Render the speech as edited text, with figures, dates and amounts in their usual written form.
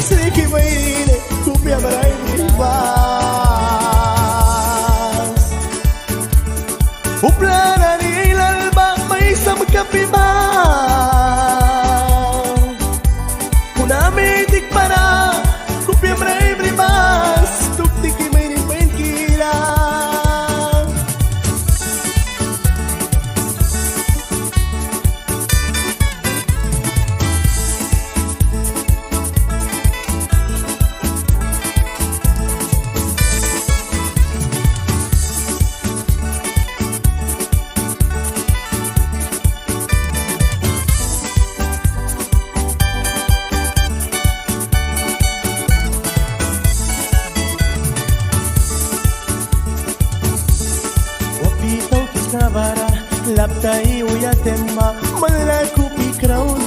Sreki mâine Cupia mea vas Uplana ni l'alba May isang kapiba Kunamitik para Cupia mea vas Tuktiki mâine pânchila Laptai uya tema Malala kupi kraun